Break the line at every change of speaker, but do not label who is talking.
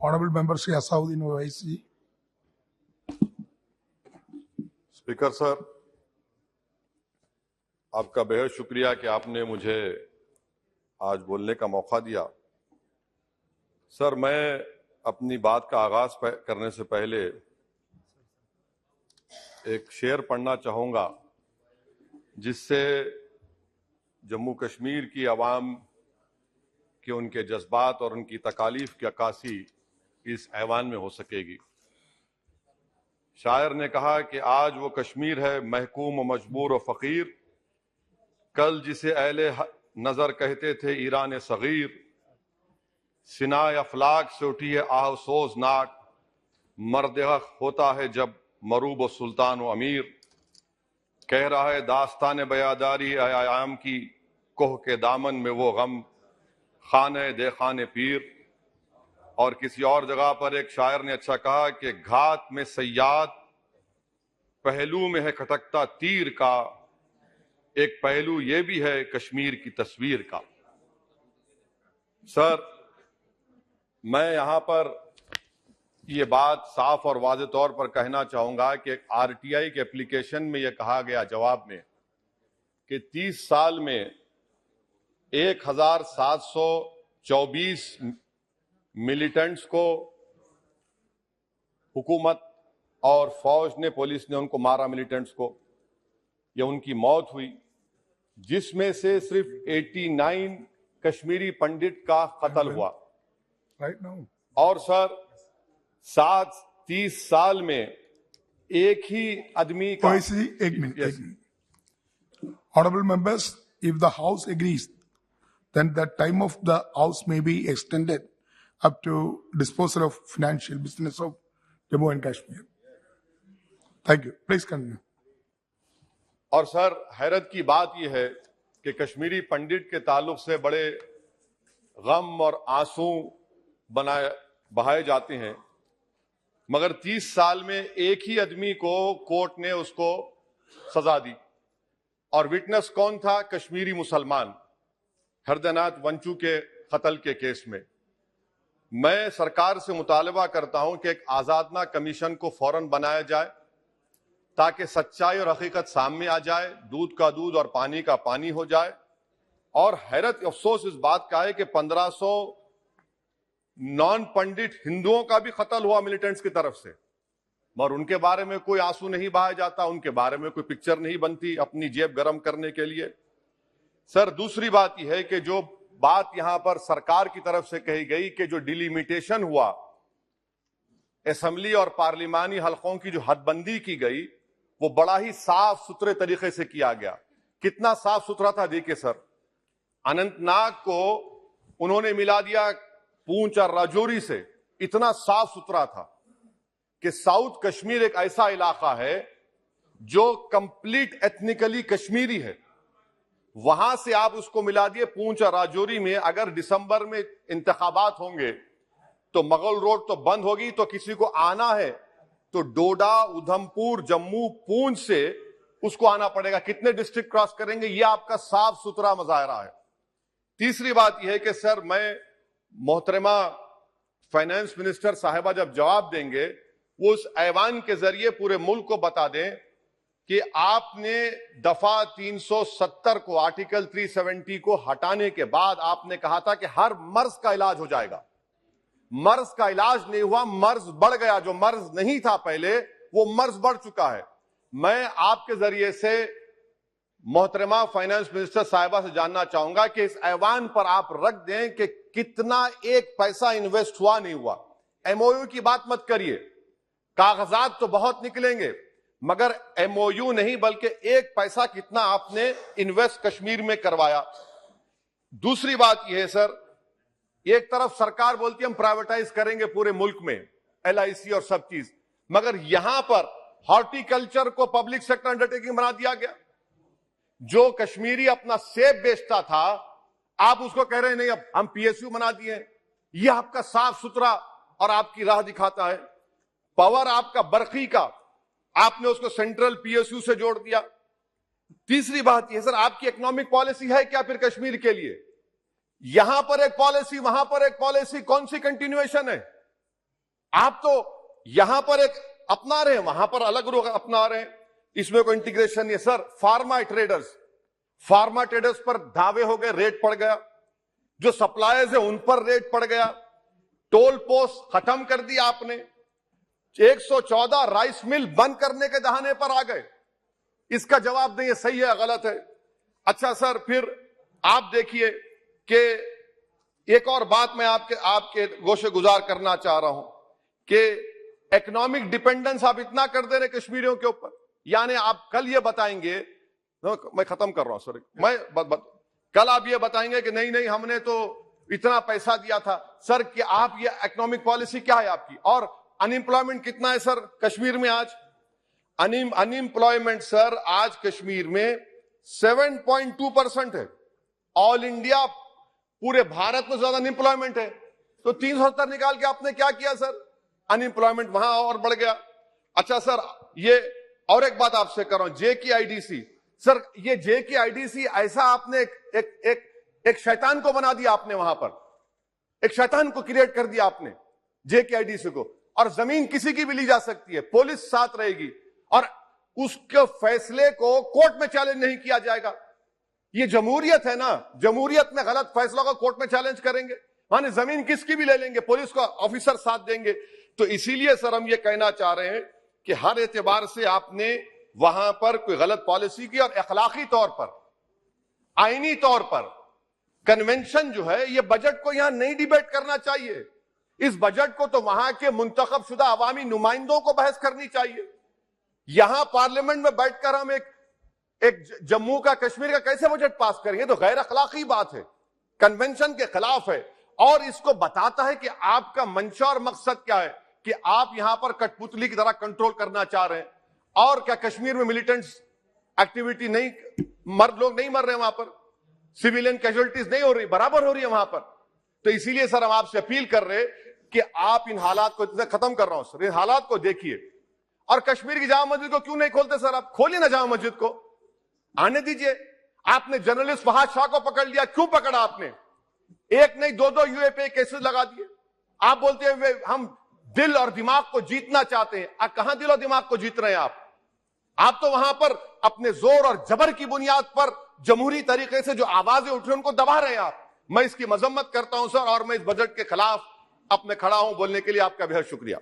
Honorable Member Shri Asaduddin Owaisi.
Speaker sir, आपका बेहद शुक्रिया कि आपने मुझे आज बोलने का मौका दिया। सर, मैं अपनी बात का आगाज करने से पहले एक शेर पढ़ना चाहूँगा जिससे जम्मू कश्मीर की आवाम के उनके जज्बात और उनकी तकालीफ की अक्कासी इस ऐवान में हो सकेगी। शायर ने कहा कि आज वो कश्मीर है महकूम व मजबूर व फ़कीर, कल जिसे अहले नज़र कहते थे ईरान सगीर, सिनाए अफलाक से उठी है आहसोसनाक, मर्द हक होता है जब मरूब व सुल्तान व अमीर, कह रहा है दास्तान बयादारी आयाम की, कोह के दामन में वो गम खाने दे खाने पीर। और किसी और जगह पर एक शायर ने अच्छा कहा कि घात में सयाद पहलू में है खटकता तीर का, एक पहलू ये भी है कश्मीर की तस्वीर का। सर, मैं यहां पर ये बात साफ और वाज़ेह तौर पर कहना चाहूंगा कि आरटीआई के एप्लीकेशन में यह कहा गया जवाब में कि 30 साल में 1724 मिलिटेंट्स को हुकूमत और फौज ने, पुलिस ने उनको मारा, मिलिटेंट्स को, ये उनकी मौत हुई, जिसमें से सिर्फ 89 कश्मीरी पंडित का कत्ल हुआ। और सर 30 साल में एक ही आदमी का।
एक minute. Honorable members, if the House agrees, then the time of the House may be extended up to disposal of financial business of Jammu and Kashmir. Thank you. Please continue.
और sir, हैरत की बात यह है कि कश्मीरी पंडित के ताल्लुक से बड़े गम और आंसू बहाए जाते हैं, मगर 30 साल में एक ही आदमी को कोर्ट ने उसको सजा दी। और विटनेस कौन था? कश्मीरी मुसलमान हरदनाथ वंचू के कत्ल के केस में। मैं सरकार से मुतालबा करता हूं कि एक आजादना कमीशन को फौरन बनाया जाए ताकि सच्चाई और हकीकत सामने आ जाए, दूध का दूध और पानी का पानी हो जाए। और हैरत अफसोस इस बात का है कि 1500 नॉन पंडित हिंदुओं का भी कत्ल हुआ मिलिटेंट्स की तरफ से, मगर उनके बारे में कोई आंसू नहीं बहाया जाता, उनके बारे में कोई पिक्चर नहीं बनती अपनी जेब गर्म करने के लिए। सर, दूसरी बात यह है कि जो बात यहां पर सरकार की तरफ से कही गई कि जो डिलिमिटेशन हुआ, असेंबली और पार्लिमानी हलकों की जो हदबंदी की गई, वो बड़ा ही साफ सुथरे तरीके से किया गया। कितना साफ सुथरा था देखिए सर, अनंतनाग को उन्होंने मिला दिया पूंछ और राजौरी से। इतना साफ सुथरा था कि साउथ कश्मीर एक ऐसा इलाका है जो कंप्लीट एथनिकली कश्मीरी है, वहां से आप उसको मिला दिए पूंछ और राजौरी में। अगर दिसंबर में इंतखाबात होंगे तो मुगल रोड तो बंद होगी, तो किसी को आना है तो डोडा, उधमपुर, जम्मू, पूंछ से उसको आना पड़ेगा। कितने डिस्ट्रिक्ट क्रॉस करेंगे? ये आपका साफ सुथरा मुजाहरा है। तीसरी बात यह है कि सर, मैं मोहतरमा फाइनेंस मिनिस्टर साहिबा जब जवाब देंगे, वो उस ऐवान के जरिए पूरे मुल्क को बता दें कि आपने दफा 370 को, आर्टिकल 370 को हटाने के बाद आपने कहा था कि हर मर्ज का इलाज हो जाएगा। मर्ज का इलाज नहीं हुआ, मर्ज बढ़ गया। जो मर्ज नहीं था पहले, वो मर्ज बढ़ चुका है। मैं आपके जरिए से मोहतरमा फाइनेंस मिनिस्टर साहिबा से जानना चाहूंगा कि इस ऐवान पर आप रख दें कि कितना एक पैसा इन्वेस्ट हुआ नहीं हुआ। एमओयू की बात मत करिए, कागजात तो बहुत निकलेंगे, मगर एमओयू नहीं बल्कि एक पैसा कितना आपने इन्वेस्ट कश्मीर में करवाया। दूसरी बात यह है सर, एक तरफ सरकार बोलती है हम प्राइवेटाइज करेंगे पूरे मुल्क में, एलआईसी और सब चीज, मगर यहां पर हॉर्टिकल्चर को पब्लिक सेक्टर अंडरटेकिंग बना दिया गया। जो कश्मीरी अपना सेब बेचता था, आप उसको कह रहे हैं नहीं अब हम पीएसयू बना दिए। यह आपका साफ सुथरा और आपकी राह दिखाता है। पावर आपका बरखी का, आपने उसको सेंट्रल पीएसयू से जोड़ दिया। तीसरी बात यह सर, आपकी इकोनॉमिक पॉलिसी है क्या फिर कश्मीर के लिए? यहां पर एक पॉलिसी, वहां पर एक पॉलिसी, कौन सी कंटिन्यूएशन है? آپ تو یہاں پر ایک اپنا رہے ہیں, وہاں پر الگ لوگ اپنا رہے ہیں, اس میں کوئی انٹیگریشن نہیں. سر فارما ٹریڈرز پر دعوے ہو گئے, ریٹ پڑ گیا, جو سپلائرز ہیں ان پر ریٹ پڑ گیا, ٹول پوسٹ ختم کر دی آپ نے, 114 رائس مل بند کرنے کے دہانے پر آ گئے. اس کا جواب دیں یہ صحیح ہے غلط ہے. اچھا سر, پھر آپ دیکھیے کہ ایک اور بات میں آپ کے گوشے گزار کرنا چاہ رہا ہوں کہ اکنامک ڈیپینڈنس آپ اتنا کر دے رہے کشمیریوں کے اوپر. یعنی آپ کل یہ بتائیں گے, میں ختم کر رہا ہوں سر, کل آپ یہ بتائیں گے کہ نہیں ہم نے تو اتنا پیسہ دیا تھا. سر کہ آپ یہ اکنامک پالیسی کیا ہے آپ کی؟ اور انمپلائمنٹ کتنا ہے سر کشمیر میں آج؟ انمپلائمنٹ سر آج کشمیر میں 7.2% ہے. آل انڈیا پورے بھارت میں زیادہ انمپلائمنٹ ہے. تو 370 نکال کے آپ نے کیا کیا سر؟ انمپلائمنٹ وہاں اور بڑھ گیا. اچھا سر, یہ اور ایک بات آپ سے کر رہا ہوں, جے کی آئی ڈی سی. سر یہ جے کی آئی ڈی سی ایسا آپ نے ایک شیطان کو بنا دیا, آپ نے وہاں پر ایک شیطان کو کریٹ کر دیا آپ نے جے کی آئی ڈی سی کو. اور زمین کسی کی بھی لی جا سکتی ہے, پولیس ساتھ رہے گی, اور اس کے فیصلے کو کورٹ میں چیلنج نہیں کیا جائے گا. یہ جمہوریت ہے نا, جمہوریت میں غلط فیصلوں کو کورٹ میں چیلنج کریں گے, مانے زمین کس کی بھی لے لیں گے, پولیس کو آفیسر ساتھ دیں گے. تو اسی لیے سر ہم یہ کہنا چاہ رہے ہیں کہ ہر اعتبار سے آپ نے وہاں پر کوئی غلط پالیسی کی, اور اخلاقی طور پر, آئینی طور پر کنونشن جو ہے, یہ بجٹ کو یہاں نہیں ڈیبیٹ کرنا چاہیے. اس بجٹ کو تو وہاں کے منتخب شدہ عوامی نمائندوں کو بحث کرنی چاہیے. یہاں پارلیمنٹ میں بیٹھ کر ہم ایک جموں کا کشمیر کا کیسے بجٹ پاس کریں گے؟ تو غیر اخلاقی بات ہے, کنونشن کے خلاف ہے, اور اس کو بتاتا ہے کہ آپ کا منشا اور مقصد کیا ہے, کہ آپ یہاں پر کٹ پتلی کی طرح کنٹرول کرنا چاہ رہے ہیں. اور کیا کشمیر میں ملیٹنٹس ایکٹیویٹی نہیں, لوگ نہیں مر رہے وہاں پر, سویلین کیجولٹیز نہیں ہو رہی, برابر ہو رہی ہے وہاں پر. تو اسی لیے سر ہم آپ سے اپیل کر رہے کہ آپ ان حالات کو, ختم کر رہا ہوں سر, ان حالات کو دیکھیے. اور کشمیر کی جامع مسجد کو کیوں نہیں کھولتے سر؟ آپ کھولیے نا جامع مسجد کو, آنے دیجئے. آپ نے جرنلسٹ فہد شاہ کو پکڑ لیا, کیوں پکڑا آپ نے؟ ایک نہیں دو یو اے پی کیسز لگا دیے. آپ بولتے ہیں ہم دل اور دماغ کو جیتنا چاہتے ہیں. کہاں دل اور دماغ کو جیت رہے ہیں آپ تو وہاں پر اپنے زور اور جبر کی بنیاد پر جمہوری طریقے سے جو آوازیں اٹھ رہی ہیں ان کو دبا رہے ہیں آپ. میں اس کی مذمت کرتا ہوں سر, اور میں اس بجٹ کے خلاف اپنے کھڑا ہوں. بولنے کے لیے آپ کا بہت شکریہ.